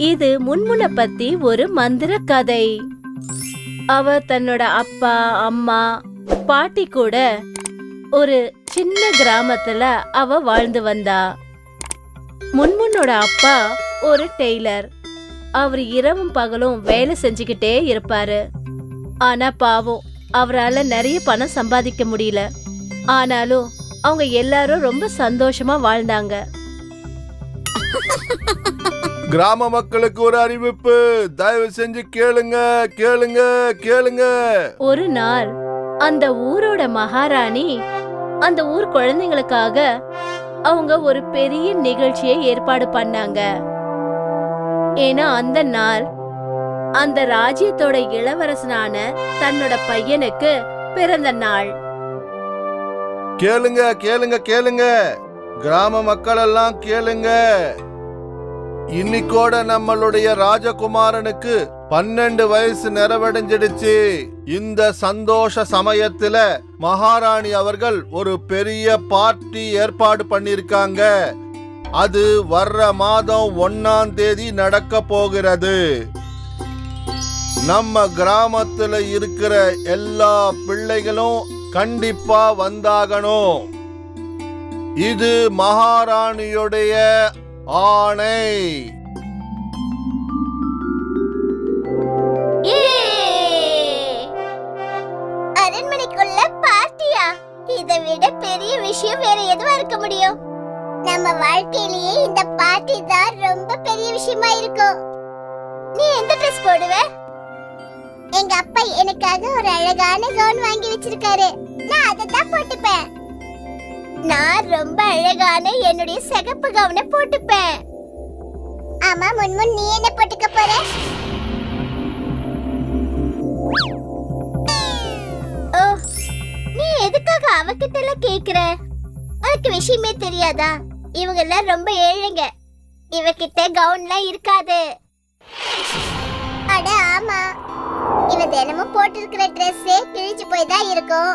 இது முன்முன பத்தி ஒரு மந்திர கதை. அவ தன்னோட அப்பா, அம்மா, பாட்டி கூட ஒரு சின்ன கிராமத்துல அவ வாழ்ந்து வந்தா. முன்முன்னோட அப்பா ஒரு டெய்லர். அவர் இரவும் பகலும் வேலை செஞ்சுக்கிட்டே இருப்பாரு. ஆனா பாவம், அவரால நிறைய பணம் சம்பாதிக்க முடியல. ஆனாலும் அவங்க எல்லாரும் ரொம்ப சந்தோஷமா வாழ்ந்தாங்க. கிராம மக்களுக்கு ஒரு அறிவிப்பு, தயவு செஞ்சு கேளுங்க கேளுங்க கேளுங்க. ஒரு நாள் அந்த ஊரோட மகாராணி அந்த ஊர் குழந்தைங்களுக்காக அவங்க ஒரு பெரிய நிகழ்ச்சியை ஏற்பாடு பண்ணாங்க. ஏன்னா அந்த நாள் அந்த ராஜ்யத்தோட இளவரசனான தன்னோட பையனுக்கு பிறந்த நாள். கேளுங்க கேளுங்க கேளுங்க, கிராம மக்கள் எல்லாம் கேளுங்க. இன்னைக்கோட நம்மளுடைய ராஜகுமாரனுக்கு 12 வயசு நிறைவடைஞ்சிடுச்சு. இந்த சந்தோஷ சமயத்துல மகாராணி அவர்கள் ஒரு பெரிய பார்ட்டி ஏற்பாடு பண்ணிருக்காங்க. அது வர்ற மாதம் 1ஆம் தேதி நடக்க போகிறது. நம்ம கிராமத்துல இருக்கிற எல்லா பிள்ளைகளும் கண்டிப்பா வந்தாகணும். இது மகாராணியுடைய ஆணை. அரண்மனைக்குள்ள பார்ட்டியா? இதை விட பெரிய விஷயம் வேற எதுவா இருக்க முடியும்? நம்ம வாழ்க்கையிலேயே இந்த பார்ட்டி தான் ரொம்ப பெரிய விஷயமா இருக்கும். நீ எந்த ட்ரெஸ் போடுவ? எங்க அப்பா எனக்காக ஒரு அழகான கவுன் வாங்கி வச்சிருக்காரு. நான் அதை தான் போட்டுப்பேன். நான் ரொம்ப அழகான என்னுடைய சிகப்பு கவுனை போட்டுப்பேன். ஆமா முன்முன், நீ என்ன போட்டுக்க போற? ஓ, நீ எதுக்காக அவகிட்ட எல்லாம் கேக்குற? உனக்கு விஷயமே தெரியாதா? இவங்க எல்லாம் ரொம்ப ஏழைங்க. இவகிட்ட கவுன்லாம் இருக்காது. அட ஆமா, இவ தினமும் போட்டிருக்கிற ட்ரெஸ்ஸே கிழிச்சு போய் தான் இருக்கும்.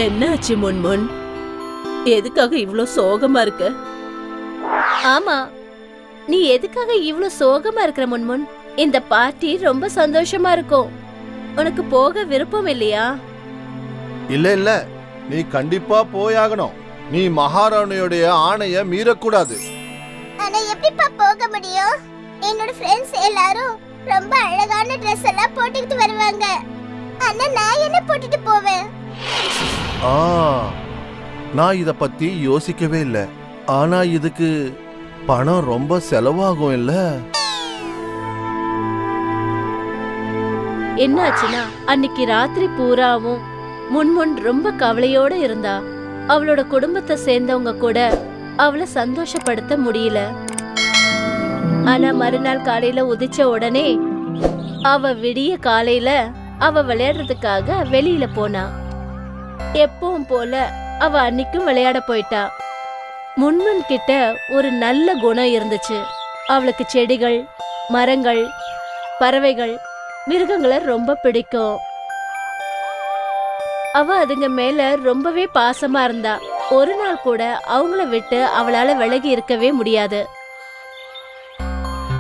என்னாச்சு முன்முன்? எதுக்காக இவ்ளோ சோகமா இருக்க? ஆமா, நீ எதுக்காக இவ்ளோ சோகமா இருக்கிற முன்முன்? இந்த பார்ட்டி ரொம்ப சந்தோஷமா இருக்கும். உனக்கு போக விருப்பம் இல்லையா? இல்ல இல்ல, நீ கண்டிப்பா போயாகணும். நீ மகாராணியுடைய ஆணைய மீறக்கூடாது. ஆனா எப்படிப்பா போக முடியும்? என்னோட ஃப்ரெண்ட்ஸ் எல்லாரும் ரொம்ப அழகான Dress எல்லாம் போட்டுக்கிட்டு வருவாங்க. ஆனா நான் என்ன போட்டுட்டு போவேன்? நான் இத பத்தி யோசிக்கவே இல்ல. ஆனா இதுக்கு பணம் ரொம்ப செலவாகும் இல்ல? என்னாச்சுன்னா அன்னைக்கு ராத்திரி பூராவும் முன்முன் ரொம்ப கவலையோட இருந்தா. அவளோட குடும்பத்தை சேர்ந்தவங்க கூட அவளை சந்தோஷப்படுத்த முடியல. ஆனா மறுநாள் காலையில உதிச்ச உடனே அவ விடிய காலையில அவ விளையாடுறதுக்காக வெளியில போனா. எப்பவும் போல அவ அன்னைக்கும் விளையாட போயிட்டா. முன்முன் கிட்ட ஒரு நல்ல குணம் இருந்துச்சு. அவளுக்கு செடிகள், மரங்கள், பறவைகள், மிருகங்களை ரொம்ப பிடிக்கும். அவ அதுங்க மேல ரொம்பவே பாசமா இருந்தா. ஒரு நாள் கூட அவங்கள விட்டு அவளால விலகி இருக்கவே முடியாது.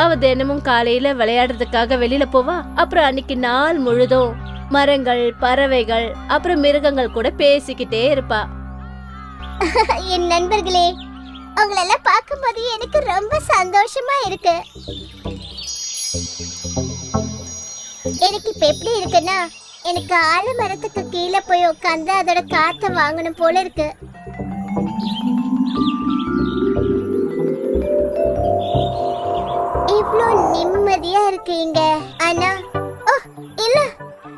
அவ தினமும் காலையில விளையாடுறதுக்காக வெளியில போவா. அப்புறம் அன்னைக்கு நாள் முழுதும் மரங்கள், பறவைகள், அப்புறம் மிருகங்கள் கூட பேசிக்கிட்டே இருப்பா. என் நண்பர்களே, உங்களெல்லாம் பார்க்கும்போது எனக்கு ரொம்ப சந்தோஷமா இருக்கு. எனக்கு இப்ப எப்படி இருக்குன்னா, எனக்கு ஆலமரத்துக்கு கீழே போய் உட்காந்து அதோட காத்த வாங்கணும் போல இருக்கு. இவ்ளோ நிம்மதியா இருக்கீங்க. ஆனா இல்ல,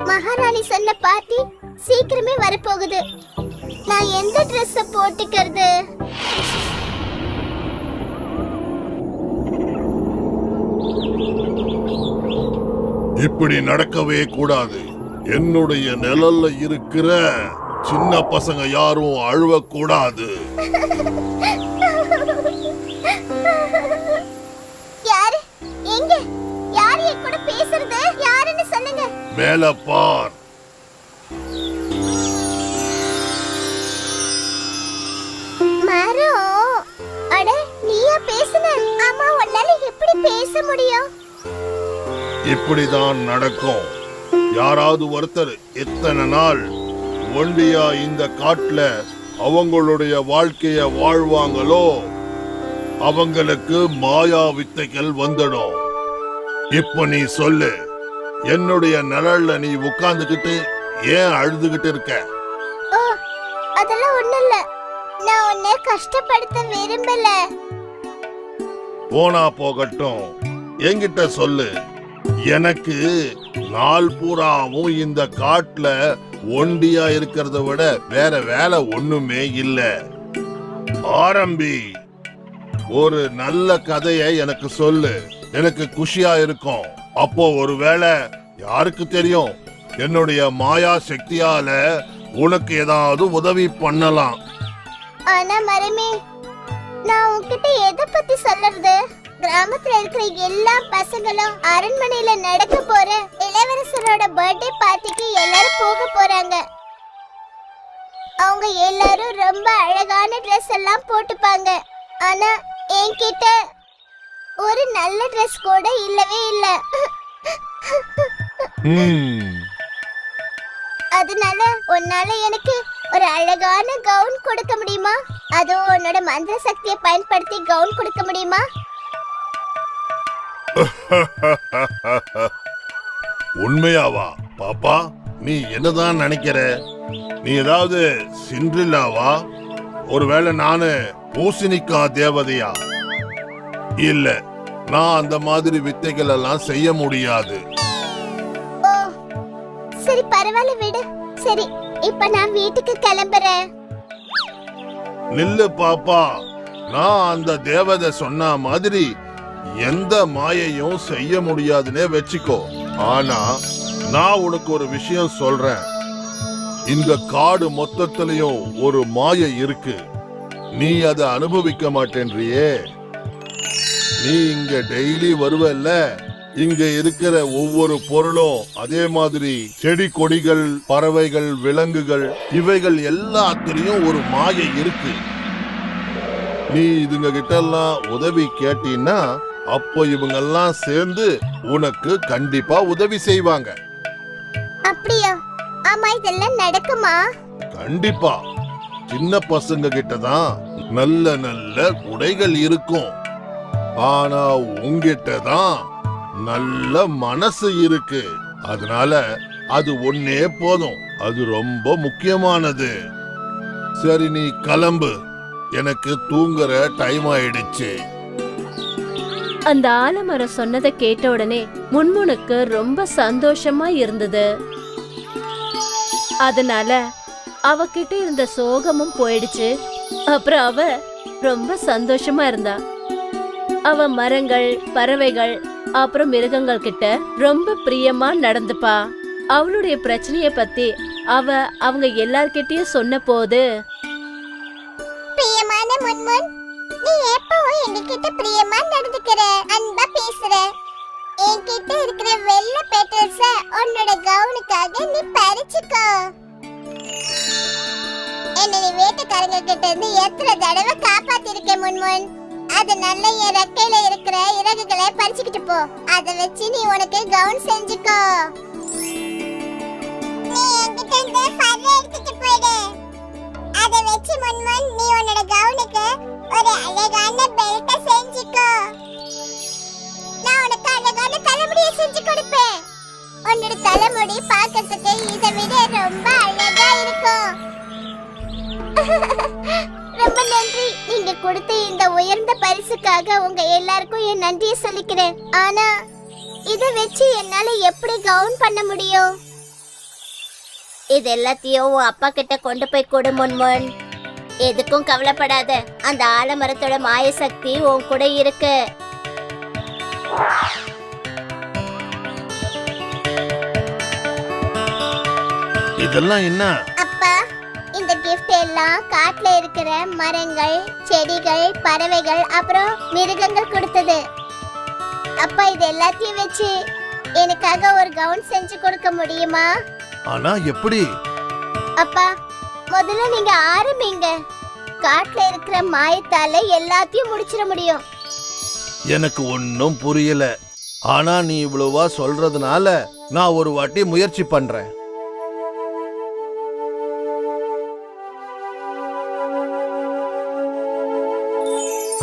மகாராணி சொன்ன பார்ட்டி சீக்கிரமே வரப்போகுது. நான் எந்த ட்ரெஸ் போட்டுக்கிறது? இப்படி நடக்கவே கூடாது. என்னுடைய நிழல்ல இருக்கிற சின்ன பசங்க யாரும் அழுவக்கூடாது. யாரு? எங்க? யாரு என் கூட பேசுறது? யாருன்னு சொல்லுங்க. மேல பார். மரம் பேச முடியும்? இப்படிதான் நடக்கும். யாராவது ஒருத்தர் எத்தனை நாள் ஒண்டியா இந்த காட்டுல அவங்களுடைய வாழ்க்கைய வாழ்வாங்களோ அவங்களுக்கு மாயா வித்தைகள் வந்துடும். இப்ப நீ சொல்லு, என்னுடைய நிழல்ல நீ உட்கார்ந்துகிட்டு ஏன் அழுதுகிட்டு இருக்க? ஓ, அதெல்லாம் ஒண்ணு இல்ல. நான் உன்னை கஷ்டப்படுத்த விரும்பல. போனா போகட்டும், என்கிட்ட சொல்லு. எனக்கு நாள் பூராவும் இந்த காட்டுல ஒண்டியா இருக்கிறத விட வேற வேலை ஒண்ணுமே இல்ல. ஆரம்பி, ஒரு நல்ல கதையை எனக்கு சொல்லு. எனக்கு குஷியா இருக்கும். அப்போ ஒருவேளை யாருக்கு தெரியும், என்னுடைய மாயா சக்தியால உனக்கு ஏதாவது உதவி பண்ணலாம். ஆனா மரமே, நான் உன்கிட்ட எதை பத்தி சொல்றது? கிராமத்துல இருக்கிற எல்லா பசங்களும் அரண்மனையில நடக்க போற இளவரசரோட பர்த்டே பார்ட்டிக்கு எல்லாரும் போக போறாங்க. அவங்க எல்லாரும் ரொம்ப அழகான ட்ரெஸ் எல்லாம் போட்டுப்பாங்க. ஆனா என்கிட்ட ஒரு நல்ல ட்ரெஸ் கூட இல்லவே இல்ல. அதனால உன்னால எனக்கு ஒரு அழகான கவுன் கொடுக்க முடியுமா? அதுவும் உன்னோட மந்திர சக்தியை பயன்படுத்தி கவுன் கொடுக்க முடியுமா? உண்மையாவா பாப்பா? நீ என்னதான் நினைக்கிற? நீ ஏதாவது சிண்ட்ரில்லாவா? ஒருவேளை நானு பூசணிக்கா தேவதையா? இல்ல, நான் அந்த மாதிரி வித்தைகள் எல்லாம் செய்ய முடியாது. ஓ, சரி பரவாயில்ல விடு. சரி, இப்ப நான் வீட்டுக்கு கிளம்புறேன். நில்லு பாப்பா, நான் அந்த தேவதை சொன்ன மாதிரி எந்த மாயையும் செய்ய முடியாதுன்னே வச்சுக்கோ. ஆனா நான் உனக்கு ஒரு விஷயம் சொல்றேன். இந்த காடு மொத்தத்திலையும் ஒரு மாயை இருக்கு. நீ அதை அனுபவிக்க மாட்டேன்றியே. நீ இங்க டெய்லி வருவல்ல, இங்க இருக்கிற ஒவ்வொரு பொருளும், அதே மாதிரி செடி கொடிகள், பறவைகள், விலங்குகள், இவைகள் எல்லாத்திலையும் ஒரு மாயை இருக்கு. நீ இதுங்க கிட்ட எல்லாம் உதவி கேட்டீன்னா அப்போ இவங்கெல்லாம் சேர்ந்து உனக்கு கண்டிப்பா உதவி செய்வாங்க. அப்படியா? ஆமா, இதெல்லாம் நடக்குமா? கண்டிப்பா. சின்ன பசங்க கிட்ட தான் நல்ல நல்ல உடைகள் இருக்கும். ஆனா உங்கிட்ட தான் நல்ல மனசு இருக்கு. அதனால அது ஒன்னே போதும். அது ரொம்ப முக்கியமானது. சரி, நீ கிளம்பு. எனக்கு தூங்குற டைம் ஆயிடுச்சு. அந்த ஆலமரம் சொன்னதை கேட்ட உடனே முன்முனுக்கு ரொம்ப சந்தோஷமா இருந்தது. அதனால அவகிட்ட இருந்த சோகமும் போயிடுச்சு. அப்புறம் அவ ரொம்ப சந்தோஷமா இருந்தா. அவ மரங்கள், பறவைகள், அப்புறம் மிருகங்கள் கிட்ட ரொம்ப பிரியமா நடந்துப்பா. அவளுடைய பிரச்சனைய பத்தி அவங்க எல்லார்கிட்டயும் சொன்ன போது, பிரியமான முன்முன், நீ எப்பவும் என்கிட்ட பிரியமா நடந்துக்கிற, அன்பா பேசுற. என்கிட்ட இருக்கிற வெள்ளை பெட்டல்ஸ உன்னோட கவுனுக்காக நீ பறிச்சுக்கோ. என்ன நீ வேட்டைக்காரங்க கிட்ட இருந்து எத்தனை தடவை காப்பாத்திருக்க முன்முன். அதனால என் ரெக்கையில இருக்கிற இறகுகளை பறிச்சுக்கிட்டு போ. அதை வச்சு நீ உனக்கு கவுன் செஞ்சுக்கோ. நீ என்கிட்ட இருந்து ஃபர் எடுத்துட்டு போயிடு. அதை வச்சு முன்முன் நீ உன்னோட கவுனுக்கு ஒரு அழகான பெல்ட் செஞ்சுக்கோ. நான் உனக்கு அழகான தலைமுடியை செஞ்சு கொடுப்பேன். உன்னோட தலைமுடி பார்க்கிறதுக்கு இதை விட ரொம்ப அழகா இருக்கும். ரொம்ப நன்றி. நீங்க கொடுத்த இந்த உயர்ந்த பரிசுக்காக உங்க எல்லாருக்கும் என் நன்றியை சொல்லிக்கிறேன். ஆனா இதை வச்சு என்னால எப்படி கவுன் பண்ண முடியும்? இது எல்லாத்தையும் உன் அப்பா கிட்ட கொண்டு போய் கொடு முன்முன். எதுக்கும் கவலைப்படாத. அந்த ஆலமரத்தோட மாய சக்தி உன் கூட இருக்கு. இதெல்லாம் என்ன? அப்பா, இந்த gift எல்லாம் காட்டுல இருக்கிற மரங்கள், செடிகள், பறவைகள், அப்புறம் மிருகங்கள் கொடுத்தது. அப்பா, இது எல்லாத்தையும் வச்சு எனக்காக ஒரு கவுன் செஞ்சு கொடுக்க முடியுமா? ஆனா எப்படி? அப்பா, முதல்ல நீங்க ஆரம்பிங்க. காட்டுல இருக்கிற மாயத்தால எல்லாத்தையும் முடிச்சிட முடியும். எனக்கு ஒன்னும் புரியல. ஆனா நீ இவ்வளவா சொல்றதுனால நான் ஒரு வாட்டி முயற்சி பண்றேன்.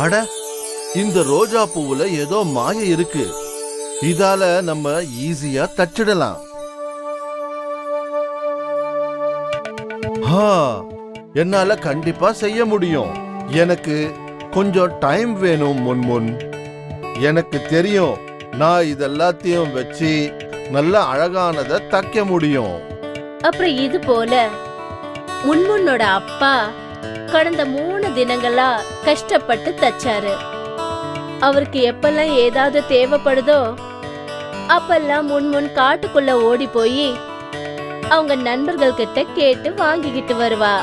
அட, இந்த ரோஜா பூவுல ஏதோ மாயை இருக்கு. இதால நம்ம ஈஸியா தச்சிடலாம். என்னால கண்டிப்பா செய்ய முடியும். எனக்கு கொஞ்சம் டைம் வேணும் முன்முன். எனக்கு தெரியும், நான் இதெல்லாத்தையும் வச்சு நல்ல அழகானதை தைக்க முடியும். அப்புறம் இது போல முன்முன்னோட அப்பா கடந்த 3 தினங்களா கஷ்டப்பட்டு தச்சாரு. அவருக்கு எப்பெல்லாம் ஏதாவது தேவைப்படுதோ அப்பெல்லாம் முன்முன் காட்டுக்குள்ள ஓடி போய் அவங்க நண்பர்கள் கிட்ட கேட்டு வாங்கிக்கிட்டு வருவா.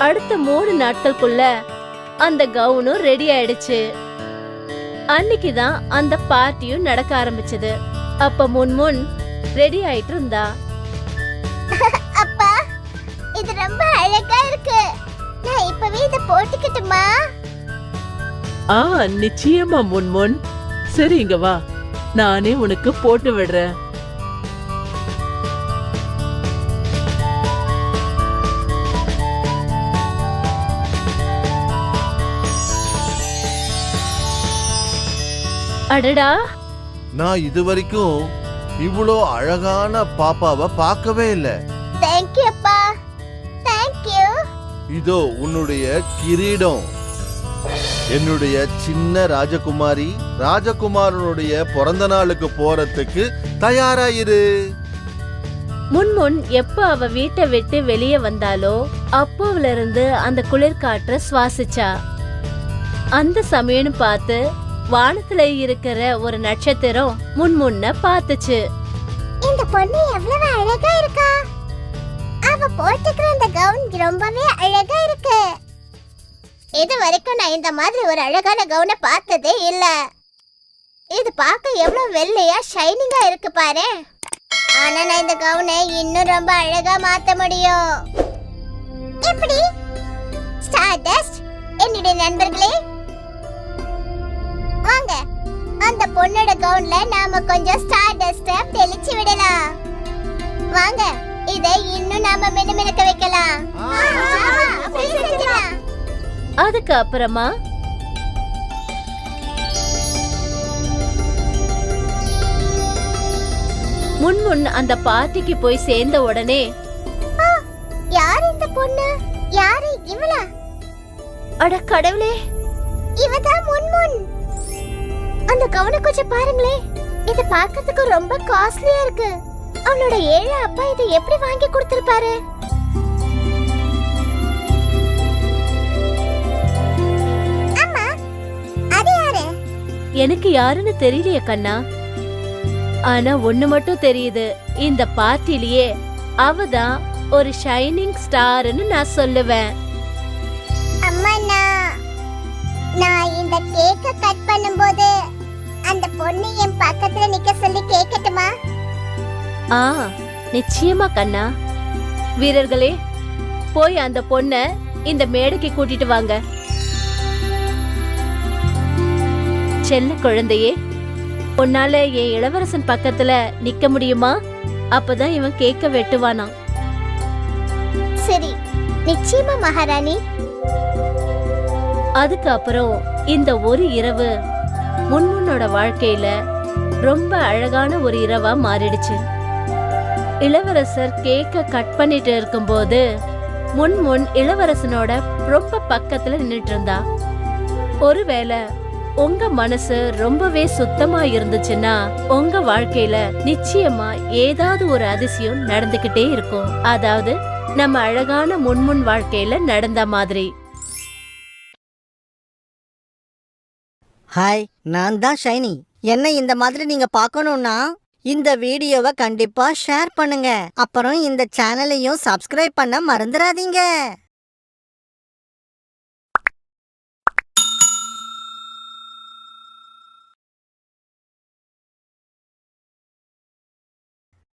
அடுத்த 3 நாட்களுக்குள்ள அந்த கவுனும் ரெடி ஆயிடுச்சு. அன்னைக்குதான் அந்த பார்ட்டியும் நடக்க ஆரம்பிச்சது. அப்ப முன்முன் ரெடி ஆயிட்டு இருந்தா. அப்பா, இது ரொம்ப அழகா இருக்கு. நான் இப்பவே இத போட்டுக்கிட்டுமா? நிச்சயமா முன்முன். சரி, இங்க வா, நானே உனக்கு போட்டு விடுறேன். அடடா, நான் இதுவரைக்கும் இவ்வளோ அழகான பாப்பாவை பார்க்கவே இல்லை. தேங்க்யூ அப்பா, தேங்க்யூ. இதோ உன்னுடைய கிரீடம். என்னுடைய சின்ன ராஜகுமாரி, ராஜகுமாரனுடைய பிறந்த நாளுக்கு போறதுக்கு தயாராயிரு. முன்முன் எப்ப அவ வீட்டை விட்டு வெளியே வந்தாலோ அப்போல இருந்து அந்த குளிர்காற்ற சுவாசிச்சா. அந்த சமயம் பார்த்து வானத்துல இருக்கிற ஒரு நட்சத்திரம் முன்முன்ன பார்த்துச்சு. இந்த பொண்ணு எவ்வளவு அழகா இருக்கா. அவ போட்டுக்கிற இந்த கவுன் ரொம்பவே அழகா இருக்கு. இது வரைக்கும் நான் இந்த மாதிரி ஒரு அழகான கவுனை பார்த்ததே இல்ல. இது பார்க்க எவ்வளவு வெள்ளையா ஷைனிங்கா இருக்கு பாரு. ஆனா நான் இந்த கவுனை இன்னும் ரொம்ப அழகா மாத்த முடியும். எப்படி? ஸ்டார்டஸ்ட், என்னுடைய நண்பர்களே வாங்க, அந்த பொண்ணோட கவுன்ல நாம கொஞ்சம் ஸ்டார்டஸ்ட தெளிச்சு விடலாம். வாங்க, இதை இன்னும் நாம மினுமினுக்க வைக்கலாம். அதுக்கு அப்புறமா முன்முன் அந்த பார்ட்டிக்கு போய் சேர்ந்த உடனே, யார் இந்த பொண்ணு? யாரு இவளா? அட கடவுளே, இவதான் முன்முன். அந்த கவுனை கொஞ்சம் பாருங்களே, இது பார்க்கிறதுக்கு ரொம்ப காஸ்ட்லியா இருக்கு. அவளோட ஏழை அப்பா இதை எப்படி வாங்கி கொடுத்திருப்பாரு? அம்மா, அது யாரு? எனக்கு யாருன்னு தெரியலையே கண்ணா. ஆனா ஒண்ணு மட்டும் தெரியுது, இந்த பார்ட்டிலேயே அவதான் ஒரு ஷைனிங் ஸ்டார்னு நான் சொல்லுவேன். அம்மா, நான் இந்த கேக்க கட் பண்ணும்போது அந்த பொண்ணு என் பக்கத்துல நிக்க சொல்லி கேக்கட்டுமா? நிச்சயமா கண்ணா. வீரர்களே, போய் அந்த பொண்ண இந்த மேடைக்கு கூட்டிட்டு வாங்க. செல்ல குழந்தையே, உன்னால என் இளவரசன் பக்கத்துல நிக்க முடியுமா? அப்பதான் இவன் கேக்க வெட்டுவானாம். சரி, நிச்சயமா மகாராணி. அதுக்கு அப்புறம் இந்த ஒரு இரவு முன்முன்னோட வாழ்க்கையில ரொம்ப அழகான ஒரு இரவா மாறிடுச்சு. இளவரசர் கேக்க கட் பண்ணிட்டு இருக்கும்போது முன்முன் இளவரசனோட ரொம்ப பக்கத்துல நின்னுட்டு இருந்தா. ஒருவேளை உங்க மனசு ரொம்பவே சுத்தமா இருந்துச்சுன்னா உங்க வாழ்க்கையில நிச்சயமா ஏதாவது ஒரு அதிசயம் நடந்துகிட்டே இருக்கும். அதாவது நம்ம அழகான முன்முன் வாழ்க்கையில நடந்த மாதிரி. ஹாய், நான் தான் ஷைனி. என்ன இந்த மாதிரி நீங்க பார்க்கணும்னா இந்த வீடியோவை கண்டிப்பா ஷேர் பண்ணுங்க. அப்புறம் இந்த சேனலையும் சப்ஸ்கிரைப் பண்ண மறந்துடாதீங்க.